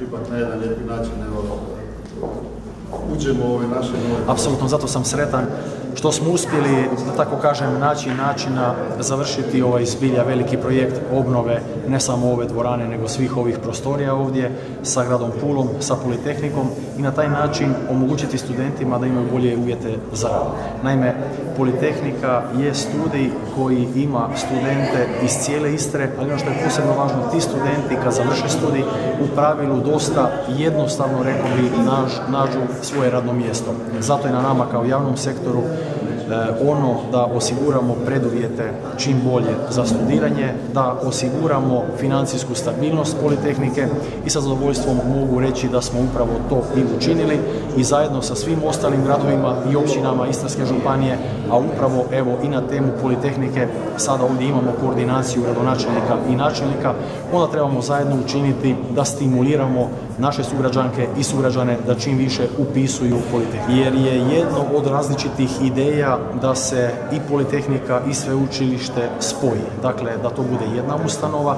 ipak na jedan lijepi način uđemo u ove naše nove. Apsolutno, zato sam sretan što smo uspjeli, da tako kažem, naći načina završiti ovaj zbilja veliki projekt obnove ne samo ove dvorane, nego svih ovih prostorija ovdje sa gradom Pulom, sa Politehnikom i na taj način omogućiti studentima da imaju bolje uvjete za rad. Naime, Politehnika je studij koji ima studente iz cijele Istre, ali ono što je posebno važno, ti studenti kad završe studij u pravilu dosta jednostavno, rekao bi, nađu svoje radno mjesto. Zato je na nama kao javnom sektoru ono da osiguramo preduvjete čim bolje za studiranje, da osiguramo financijsku stabilnost Politehnike i sa zadovoljstvom mogu reći da smo upravo to i učinili i zajedno sa svim ostalim gradovima i općinama Istarske županije, a upravo evo i na temu Politehnike sada ovdje imamo koordinaciju gradonačelnika i načelnika, onda trebamo zajedno učiniti da stimuliramo naše sugrađanke i sugrađane da čim više upisuju Politehniku. Jer je jedno od različitih ideja da se i Politehnika i sveučilište spoji, dakle da to bude jedna ustanova,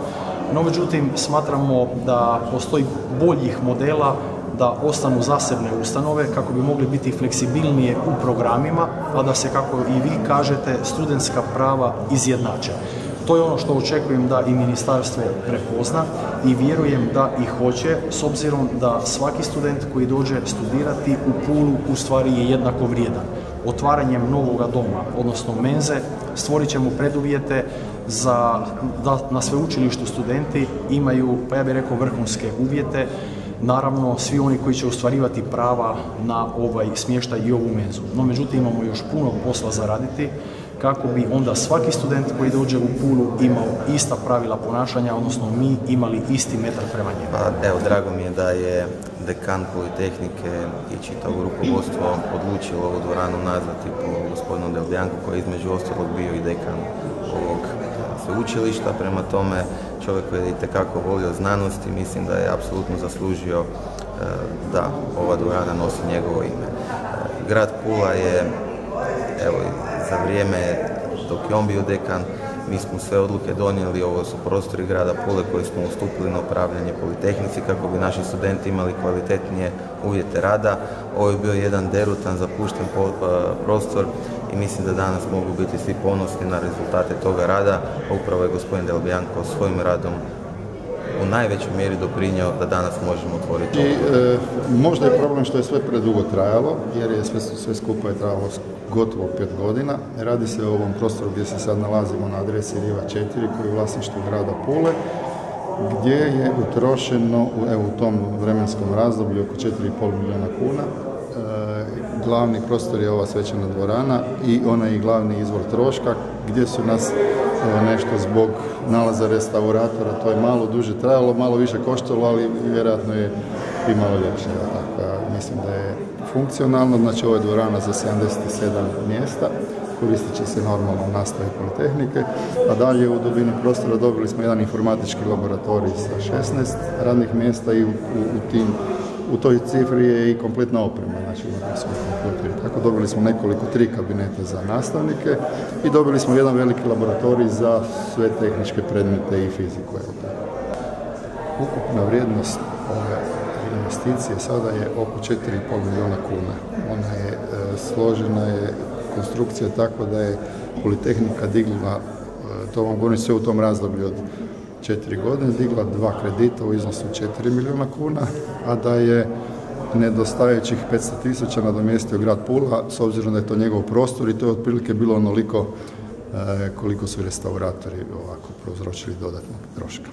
no međutim smatramo da postoji boljih modela da ostanu zasebne ustanove kako bi mogli biti fleksibilnije u programima, a da se, kako i vi kažete, studentska prava izjednače. To je ono što očekujem da i ministarstvo prepozna i vjerujem da i hoće, s obzirom da svaki student koji dođe studirati u Pulu u stvari je jednako vrijedan. Otvaranjem novoga doma, odnosno menze, stvorit ćemo preduvjete da na sveučilištu studenti imaju, pa ja bih rekao, vrhunske uvjete. Naravno, svi oni koji će ostvarivati prava na ovaj smještaj i ovu menzu. No, međutim, imamo još puno posla za raditi kako bi onda svaki student koji dođe u Pulu imao ista pravila ponašanja, odnosno mi imali isti metar prema njemu. Pa evo, drago mi je da je dekan Politehnike i čitavo rukovodstvo odlučilo ovu dvoranu nazvati po gospodinu Delbijanku, koji je između ostalog bio i dekan ovog sveučilišta. Prema tome, čovjek koji je itekako volio znanost i mislim da je apsolutno zaslužio da ova dvorana nosi njegovo ime. Grad Pula je, evo, za vrijeme dok je on bio dekan, mi smo sve odluke donijeli, ovo su prostori grada Pule koji smo ustupili na upravljanje Politehnici kako bi naši studenti imali kvalitetnije uvjete rada. Ovo je bio jedan derutan, zapušten prostor i mislim da danas mogu biti svi ponosni na rezultate toga rada. Upravo je gospodin Delbijanko svojim radom u najvećoj mjeri doprinio da danas možemo otvoriti. I možda je problem što je sve predugo trajalo, jer je sve skupa je trajalo gotovo 5 godina. Radi se o ovom prostoru gdje se sad nalazimo na adresi Riva 4, koji je u vlasništvu grada Pule, gdje je utrošeno u tom vremenskom razdoblju oko 4,5 milijuna kuna. Glavni prostor je ova svečana dvorana i ona je i glavni izvor troška, gdje su nas nešto zbog nalaza restauratora, to je malo duže trajalo, malo više koštalo, ali vjerojatno je i malo ljepše. Mislim da je funkcionalno, znači ovo je dvorana za 77 mjesta, koristit će se normalno u nastavi Politehnike, a dalje u dubini prostora dobili smo jedan informatički laboratorij sa 16 radnih mjesta i u toj cifri je i kompletna oprema, znači tako dobili smo nekoliko 3 kabineta za nastavnike i dobili smo jedan veliki laboratorij za sve tehničke predmete i fiziku. Ukupna vrijednost ove investicije sada je oko 4,5 milijuna kuna. Ona je složena, je konstrukcija tako da je Politehnika digla, to vam govorim sve u tom razdoblju od 4 godine, digla 2 kredita u iznosu 4 milijuna kuna, a da je nedostajućih 500.000 nadomjestio grad Pula, s obzirom da je to njegov prostor i to je otprilike bilo onoliko koliko su restauratori ovako prouzročili dodatnog troška.